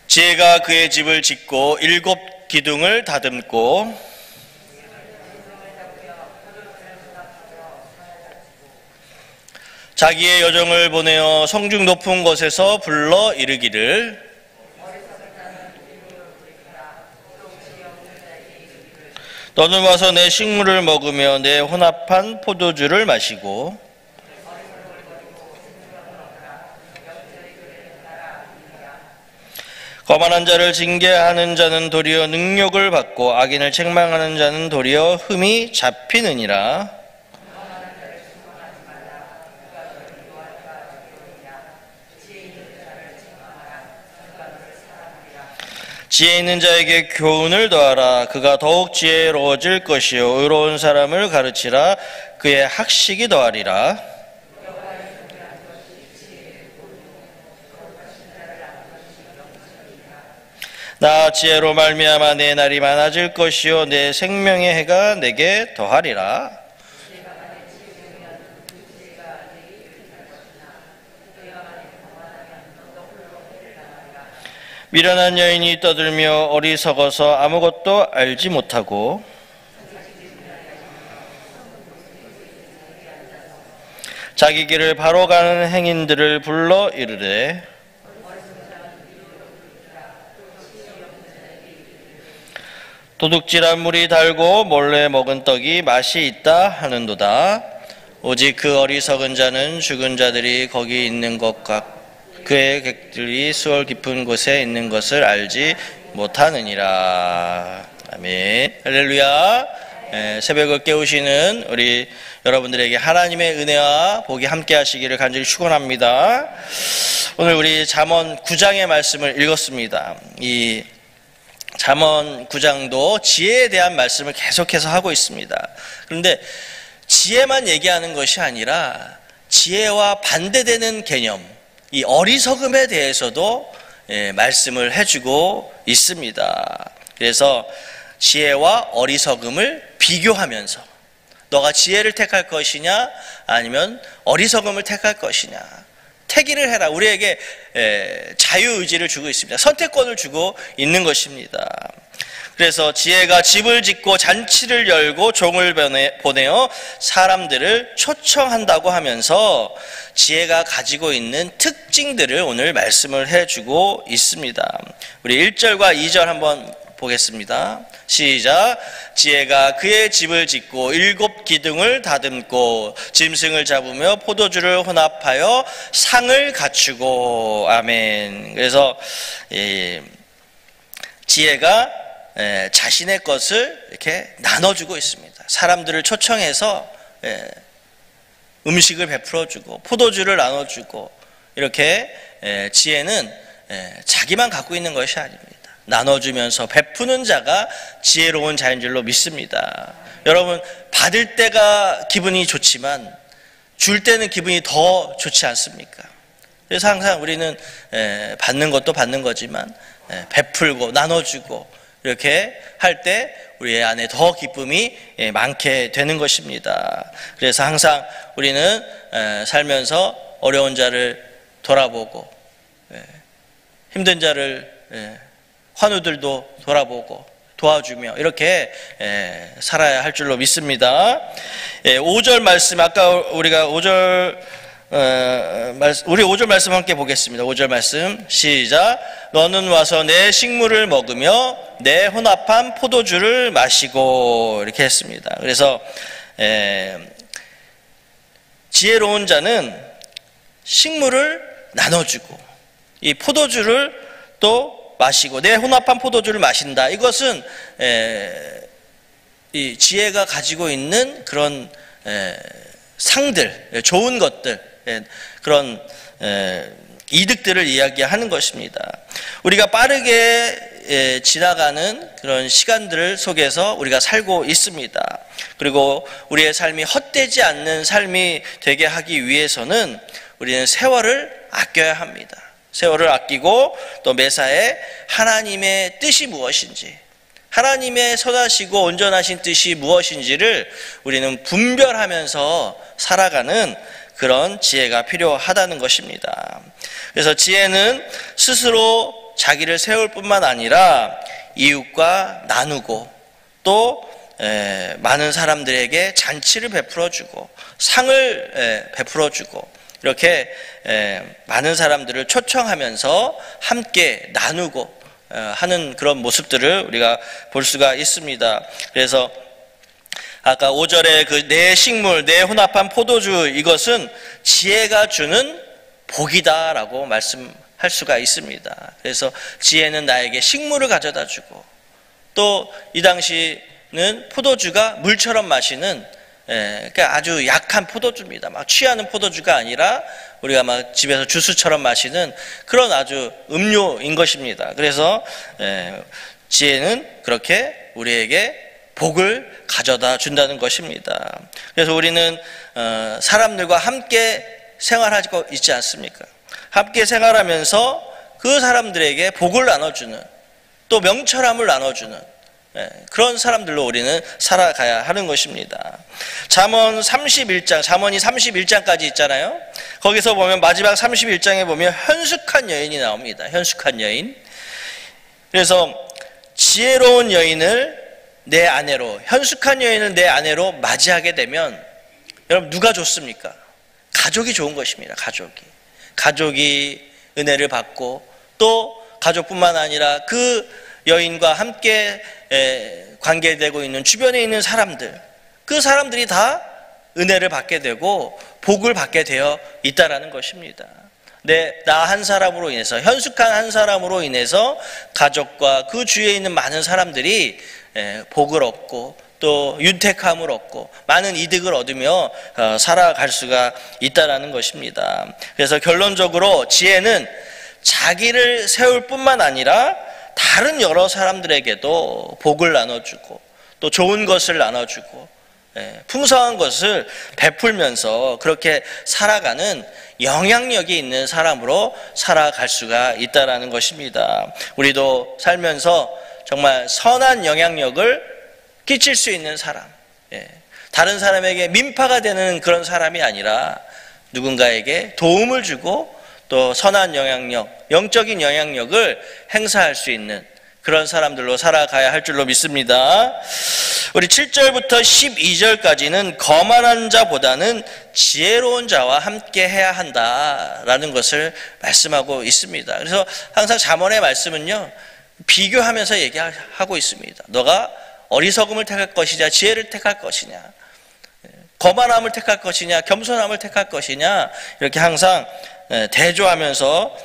지혜가 그의 집을 짓고 7 기둥을 다듬고 자기의 여종을 보내어 성중 높은 곳에서 불러 이르기를 너는 와서 내 식물을 먹으며 내 혼합한 포도주를 마시고 거만한 자를 징계하는 자는 도리어 능력을 받고 악인을 책망하는 자는 도리어 흠이 잡히느니라. 지혜 있는 자에게 교훈을 더하라. 그가 더욱 지혜로워질 것이요 의로운 사람을 가르치라. 그의 학식이 더하리라. 나 지혜로 말미암아 내 날이 많아질 것이요 내 생명의 해가 내게 더하리라. 미련한 여인이 떠들며 어리석어서 아무것도 알지 못하고 자기 길을 바로 가는 행인들을 불러 이르되 도둑질한 물이 달고 몰래 먹은 떡이 맛이 있다 하는도다. 오직 그 어리석은 자는 죽은 자들이 거기 있는 것과 그의 객들이 수월 깊은 곳에 있는 것을 알지 못하느니라. 아멘. 할렐루야. 새벽을 깨우시는 우리 여러분들에게 하나님의 은혜와 복이 함께 하시기를 간절히 축원합니다. 오늘 우리 잠언 9장의 말씀을 읽었습니다. 이 잠언 9장도 지혜에 대한 말씀을 계속해서 하고 있습니다. 그런데 지혜만 얘기하는 것이 아니라 지혜와 반대되는 개념, 이 어리석음에 대해서도 말씀을 해주고 있습니다. 그래서 지혜와 어리석음을 비교하면서 너가 지혜를 택할 것이냐 아니면 어리석음을 택할 것이냐 택일을 해라. 우리에게 자유의지를 주고 있습니다. 선택권을 주고 있는 것입니다. 그래서 지혜가 집을 짓고 잔치를 열고 종을 보내어 사람들을 초청한다고 하면서 지혜가 가지고 있는 특징들을 오늘 말씀을 해주고 있습니다. 우리 1절과 2절 한번 보겠습니다. 시작. 지혜가 그의 집을 짓고 7 기둥을 다듬고 짐승을 잡으며 포도주를 혼합하여 상을 갖추고. 아멘. 그래서 지혜가 자신의 것을 이렇게 나눠주고 있습니다. 사람들을 초청해서 음식을 베풀어주고 포도주를 나눠주고 이렇게 지혜는 자기만 갖고 있는 것이 아닙니다. 나눠주면서 베푸는 자가 지혜로운 자인 줄로 믿습니다. 여러분, 받을 때가 기분이 좋지만 줄 때는 기분이 더 좋지 않습니까? 그래서 항상 우리는 받는 것도 받는 거지만 베풀고 나눠주고 이렇게 할 때 우리 안에 더 기쁨이 많게 되는 것입니다. 그래서 항상 우리는 살면서 어려운 자를 돌아보고 힘든 자를 환우들도 돌아보고 도와주며 이렇게 살아야 할 줄로 믿습니다. 5절 말씀, 아까 우리가 5절 우리 5절 말씀 함께 보겠습니다. 5절 말씀 시작. 너는 와서 내 식물을 먹으며 내 혼합한 포도주를 마시고 이렇게 했습니다. 그래서 지혜로운 자는 식물을 나눠주고 이 포도주를 또 마시고 내 혼합한 포도주를 마신다. 이것은 이 지혜가 가지고 있는 그런 상들, 좋은 것들, 그런 이득들을 이야기하는 것입니다. 우리가 빠르게 지나가는 그런 시간들 속에서 우리가 살고 있습니다. 그리고 우리의 삶이 헛되지 않는 삶이 되게 하기 위해서는 우리는 세월을 아껴야 합니다. 세월을 아끼고 또 매사에 하나님의 뜻이 무엇인지, 하나님의 선하시고 온전하신 뜻이 무엇인지를 우리는 분별하면서 살아가는 그런 지혜가 필요하다는 것입니다. 그래서 지혜는 스스로 자기를 세울 뿐만 아니라 이웃과 나누고 또 많은 사람들에게 잔치를 베풀어주고 상을 베풀어주고 이렇게 많은 사람들을 초청하면서 함께 나누고 하는 그런 모습들을 우리가 볼 수가 있습니다. 그래서 아까 5절에 그 내 식물, 내 혼합한 포도주, 이것은 지혜가 주는 복이다라고 말씀할 수가 있습니다. 그래서 지혜는 나에게 식물을 가져다 주고 또 이 당시는 포도주가 물처럼 마시는 그러니까 아주 약한 포도주입니다. 막 취하는 포도주가 아니라 우리가 막 집에서 주스처럼 마시는 그런 아주 음료인 것입니다. 그래서 지혜는 그렇게 우리에게 복을 가져다 준다는 것입니다. 그래서 우리는 사람들과 함께 생활하고 있지 않습니까? 함께 생활하면서 그 사람들에게 복을 나눠주는 또 명철함을 나눠주는 그런 사람들로 우리는 살아가야 하는 것입니다. 잠언이 31장까지 있잖아요. 거기서 보면 마지막 31장에 보면 현숙한 여인이 나옵니다. 현숙한 여인. 그래서 지혜로운 여인을 내 아내로, 현숙한 여인을 내 아내로 맞이하게 되면 여러분 누가 좋습니까? 가족이 좋은 것입니다. 가족이 은혜를 받고 또 가족뿐만 아니라 그 여인과 함께 관계되고 있는 주변에 있는 사람들, 그 사람들이 다 은혜를 받게 되고 복을 받게 되어 있다라는 것입니다. 나 한 사람으로 인해서, 현숙한 한 사람으로 인해서 가족과 그 주위에 있는 많은 사람들이 복을 얻고 또 윤택함을 얻고 많은 이득을 얻으며 살아갈 수가 있다라는 것입니다. 그래서 결론적으로 지혜는 자기를 세울 뿐만 아니라 다른 여러 사람들에게도 복을 나눠주고 또 좋은 것을 나눠주고 풍성한 것을 베풀면서 그렇게 살아가는 영향력이 있는 사람으로 살아갈 수가 있다라는 것입니다. 우리도 살면서 정말 선한 영향력을 끼칠 수 있는 사람, 다른 사람에게 민파가 되는 그런 사람이 아니라 누군가에게 도움을 주고 또 선한 영향력, 영적인 영향력을 행사할 수 있는 그런 사람들로 살아가야 할 줄로 믿습니다. 우리 7절부터 12절까지는 거만한 자보다는 지혜로운 자와 함께 해야 한다라는 것을 말씀하고 있습니다. 그래서 항상 잠언의 말씀은요, 비교하면서 얘기하고 있습니다. 너가 어리석음을 택할 것이냐, 지혜를 택할 것이냐, 거만함을 택할 것이냐, 겸손함을 택할 것이냐, 이렇게 항상 대조하면서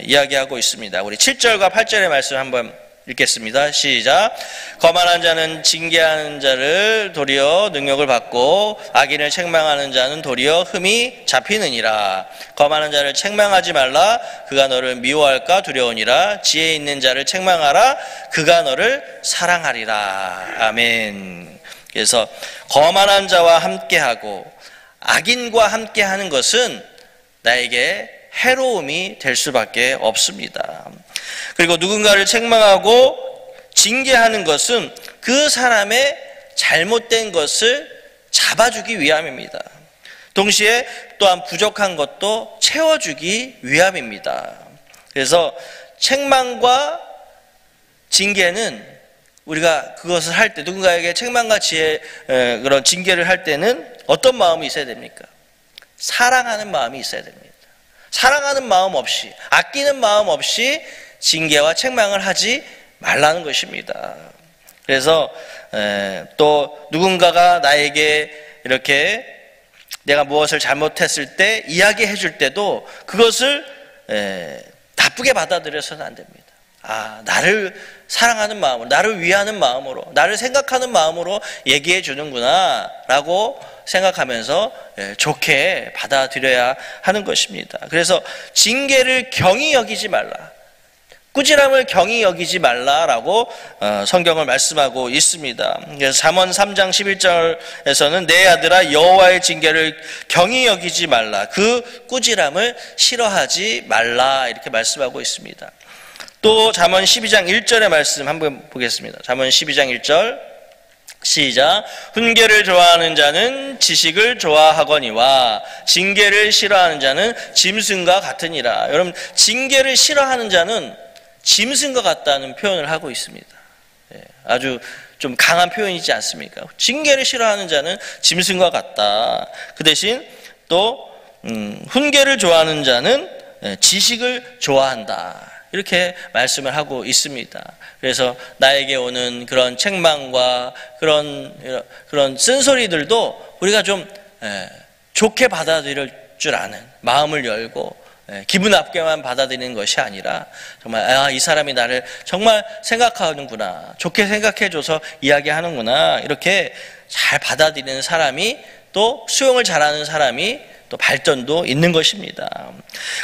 이야기하고 있습니다. 우리 7절과 8절의 말씀 한번 읽겠습니다. 시작. 거만한 자는 징계하는 자를 도리어 능욕을 받고 악인을 책망하는 자는 도리어 흠이 잡히느니라. 거만한 자를 책망하지 말라. 그가 너를 미워할까 두려우니라. 지혜 있는 자를 책망하라. 그가 너를 사랑하리라. 아멘. 그래서 거만한 자와 함께하고 악인과 함께하는 것은 나에게 해로움이 될 수밖에 없습니다. 그리고 누군가를 책망하고 징계하는 것은 그 사람의 잘못된 것을 잡아주기 위함입니다. 동시에 또한 부족한 것도 채워주기 위함입니다. 그래서 책망과 징계는 우리가 그것을 할 때, 누군가에게 책망과 그런 징계를 할 때는 어떤 마음이 있어야 됩니까? 사랑하는 마음이 있어야 됩니다. 사랑하는 마음 없이, 아끼는 마음 없이 징계와 책망을 하지 말라는 것입니다. 그래서 또 누군가가 나에게 이렇게 내가 무엇을 잘못했을 때 이야기해 줄 때도 그것을 나쁘게 받아들여서는 안 됩니다. 나를 사랑하는 마음으로, 나를 위하는 마음으로, 나를 생각하는 마음으로 얘기해 주는구나 라고 생각하면서 좋게 받아들여야 하는 것입니다. 그래서 징계를 경히 여기지 말라, 꾸지람을 경히 여기지 말라라고 성경을 말씀하고 있습니다. 그래서 잠언 3장 11절에서는 내 아들아 여호와의 징계를 경히 여기지 말라, 그 꾸지람을 싫어하지 말라, 이렇게 말씀하고 있습니다. 또 잠언 12장 1절의 말씀 한번 보겠습니다. 잠언 12장 1절 시작. 훈계를 좋아하는 자는 지식을 좋아하거니와 징계를 싫어하는 자는 짐승과 같으니라. 여러분, 징계를 싫어하는 자는 짐승과 같다는 표현을 하고 있습니다. 아주 좀 강한 표현이지 않습니까? 징계를 싫어하는 자는 짐승과 같다. 그 대신 또 훈계를 좋아하는 자는 지식을 좋아한다. 이렇게 말씀을 하고 있습니다. 그래서 나에게 오는 그런 책망과 그런 쓴소리들도 우리가 좀 좋게 받아들일 줄 아는 마음을 열고 기분 나쁘게만 받아들이는 것이 아니라 정말 이 사람이 나를 정말 생각하는구나, 좋게 생각해줘서 이야기하는구나, 이렇게 잘 받아들이는 사람이, 또 수용을 잘하는 사람이 또 발전도 있는 것입니다.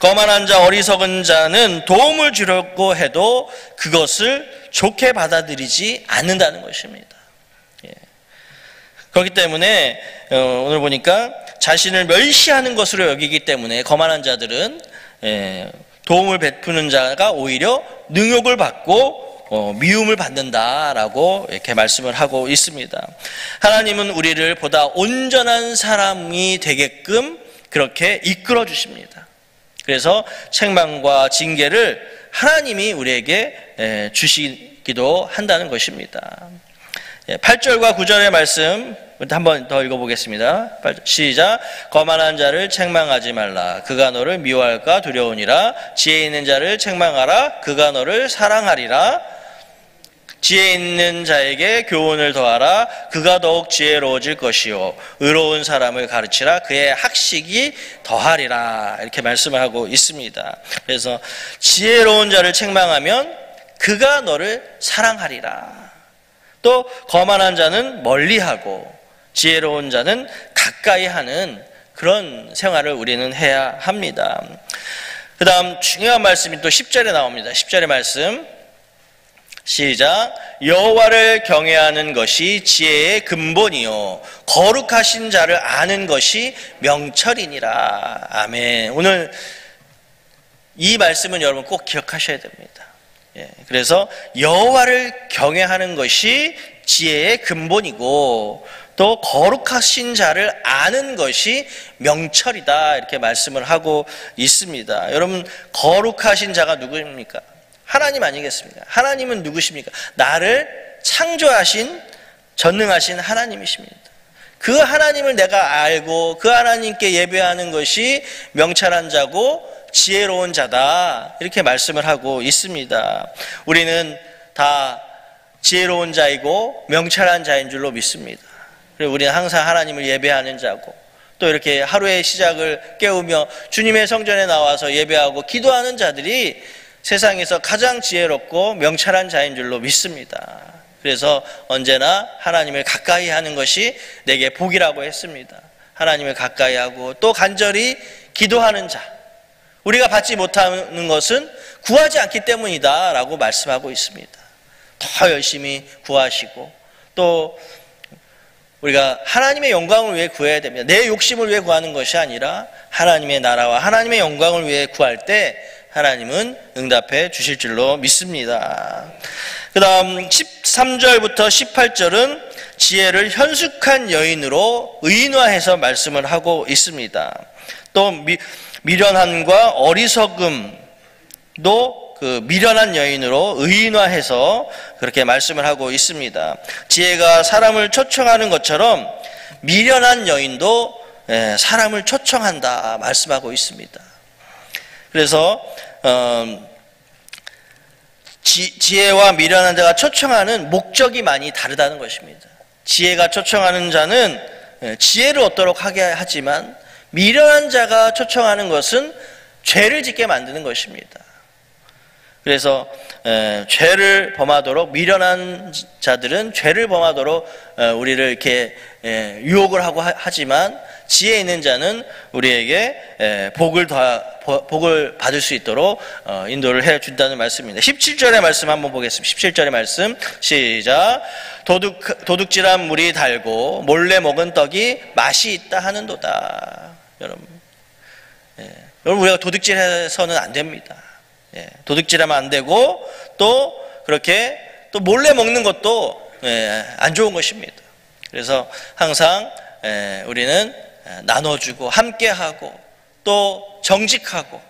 거만한 자, 어리석은 자는 도움을 주려고 해도 그것을 좋게 받아들이지 않는다는 것입니다. 그렇기 때문에 오늘 보니까 자신을 멸시하는 것으로 여기기 때문에 거만한 자들은 도움을 베푸는 자가 오히려 능욕을 받고 미움을 받는다라고 이렇게 말씀을 하고 있습니다. 하나님은 우리를 보다 온전한 사람이 되게끔 그렇게 이끌어 주십니다. 그래서 책망과 징계를 하나님이 우리에게 주시기도 한다는 것입니다. 8절과 9절의 말씀 한 번 더 읽어보겠습니다. 시작. 거만한 자를 책망하지 말라. 그가 너를 미워할까 두려우니라. 지혜 있는 자를 책망하라. 그가 너를 사랑하리라. 지혜 있는 자에게 교훈을 더하라. 그가 더욱 지혜로워질 것이요 의로운 사람을 가르치라. 그의 학식이 더하리라. 이렇게 말씀을 하고 있습니다. 그래서 지혜로운 자를 책망하면 그가 너를 사랑하리라. 또 거만한 자는 멀리하고 지혜로운 자는 가까이 하는 그런 생활을 우리는 해야 합니다. 그 다음 중요한 말씀이 또 10절에 나옵니다. 10절의 말씀 시작. 여호와를 경외하는 것이 지혜의 근본이요 거룩하신 자를 아는 것이 명철이니라. 아멘. 오늘 이 말씀은 여러분 꼭 기억하셔야 됩니다. 그래서 여호와를 경외하는 것이 지혜의 근본이고 또 거룩하신 자를 아는 것이 명철이다. 이렇게 말씀을 하고 있습니다. 여러분, 거룩하신 자가 누구입니까? 하나님 아니겠습니까? 하나님은 누구십니까? 나를 창조하신 전능하신 하나님이십니다. 그 하나님을 내가 알고 그 하나님께 예배하는 것이 명철한 자고 지혜로운 자다. 이렇게 말씀을 하고 있습니다. 우리는 다 지혜로운 자이고 명철한 자인 줄로 믿습니다. 그리고 우리는 항상 하나님을 예배하는 자고 또 이렇게 하루의 시작을 깨우며 주님의 성전에 나와서 예배하고 기도하는 자들이 세상에서 가장 지혜롭고 명철한 자인 줄로 믿습니다. 그래서 언제나 하나님을 가까이 하는 것이 내게 복이라고 했습니다. 하나님을 가까이 하고 또 간절히 기도하는 자, 우리가 받지 못하는 것은 구하지 않기 때문이다 라고 말씀하고 있습니다. 더 열심히 구하시고 또 우리가 하나님의 영광을 위해 구해야 됩니다. 내 욕심을 위해 구하는 것이 아니라 하나님의 나라와 하나님의 영광을 위해 구할 때 하나님은 응답해 주실 줄로 믿습니다. 그 다음 13절부터 18절은 지혜를 현숙한 여인으로 의인화해서 말씀을 하고 있습니다. 또 미련함과 어리석음도 그 미련한 여인으로 의인화해서 그렇게 말씀을 하고 있습니다. 지혜가 사람을 초청하는 것처럼 미련한 여인도 사람을 초청한다 말씀하고 있습니다. 그래서 지혜와 미련한 자가 초청하는 목적이 많이 다르다는 것입니다. 지혜가 초청하는 자는 지혜를 얻도록 하게 하지만 미련한 자가 초청하는 것은 죄를 짓게 만드는 것입니다. 그래서 죄를 범하도록 미련한 자들은 죄를 범하도록 우리를 이렇게 유혹을 하고 하지만 지혜 있는 자는 우리에게 복을 받을 수 있도록 인도를 해준다는 말씀입니다. 17절의 말씀 한번 보겠습니다. 17절의 말씀 시작. 도둑질한 물이 달고 몰래 먹은 떡이 맛이 있다 하는도다. 여러분, 여러분 우리가 도둑질해서는 안 됩니다. 도둑질하면 안 되고 또 그렇게 또 몰래 먹는 것도 안 좋은 것입니다. 그래서 항상 우리는 나눠주고 함께하고 또 정직하고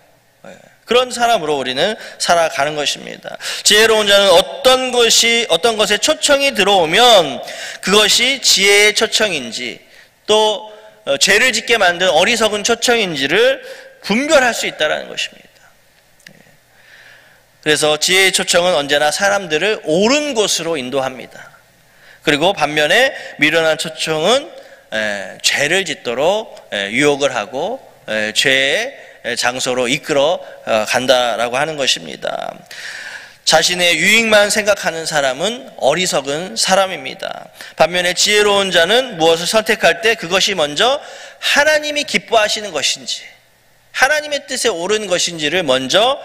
그런 사람으로 우리는 살아가는 것입니다. 지혜로운 자는 어떤 것에 초청이 들어오면 그것이 지혜의 초청인지 또 죄를 짓게 만든 어리석은 초청인지를 분별할 수 있다는 것입니다. 그래서 지혜의 초청은 언제나 사람들을 옳은 곳으로 인도합니다. 그리고 반면에 미련한 초청은 죄를 짓도록 유혹을 하고 죄의 장소로 이끌어 간다라고 하는 것입니다. 자신의 유익만 생각하는 사람은 어리석은 사람입니다. 반면에 지혜로운 자는 무엇을 선택할 때 그것이 먼저 하나님이 기뻐하시는 것인지 하나님의 뜻에 옳은 것인지를 먼저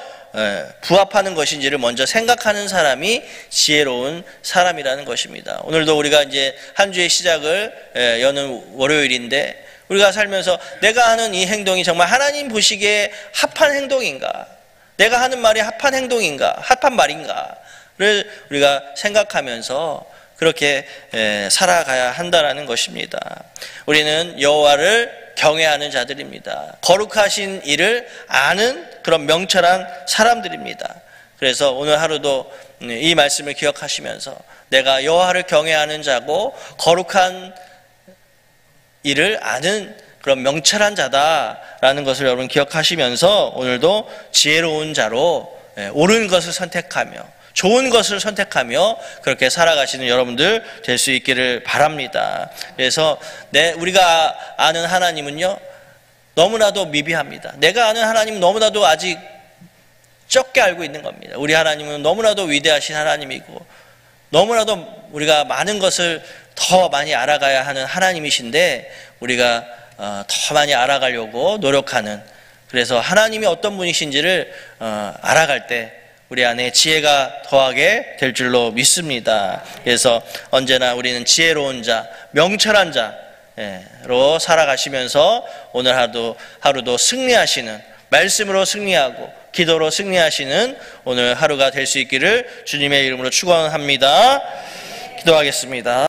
부합하는 것인지를 먼저 생각하는 사람이 지혜로운 사람이라는 것입니다. 오늘도 우리가 이제 한 주의 시작을 여는 월요일인데 우리가 살면서 내가 하는 이 행동이 정말 하나님 보시기에 합한 행동인가? 내가 하는 말이 합한 행동인가? 합한 말인가를 우리가 생각하면서 그렇게 살아가야 한다는 것입니다. 우리는 여호와를 경외하는 자들입니다. 거룩하신 일을 아는 그런 명철한 사람들입니다. 그래서 오늘 하루도 이 말씀을 기억하시면서 내가 여호와를 경외하는 자고 거룩한 일을 아는 그런 명철한 자다라는 것을 여러분 기억하시면서 오늘도 지혜로운 자로 옳은 것을 선택하며 좋은 것을 선택하며 그렇게 살아가시는 여러분들 될 수 있기를 바랍니다. 그래서 우리가 아는 하나님은요 너무나도 미비합니다. 내가 아는 하나님은 너무나도 아직 적게 알고 있는 겁니다. 우리 하나님은 너무나도 위대하신 하나님이고 너무나도 우리가 많은 것을 더 많이 알아가야 하는 하나님이신데 우리가 더 많이 알아가려고 노력하는, 그래서 하나님이 어떤 분이신지를 알아갈 때 우리 안에 지혜가 더하게 될 줄로 믿습니다. 그래서 언제나 우리는 지혜로운 자, 명철한 자로 살아가시면서 오늘 하루도 승리하시는, 말씀으로 승리하고 기도로 승리하시는 오늘 하루가 될 수 있기를 주님의 이름으로 축원합니다. 기도하겠습니다.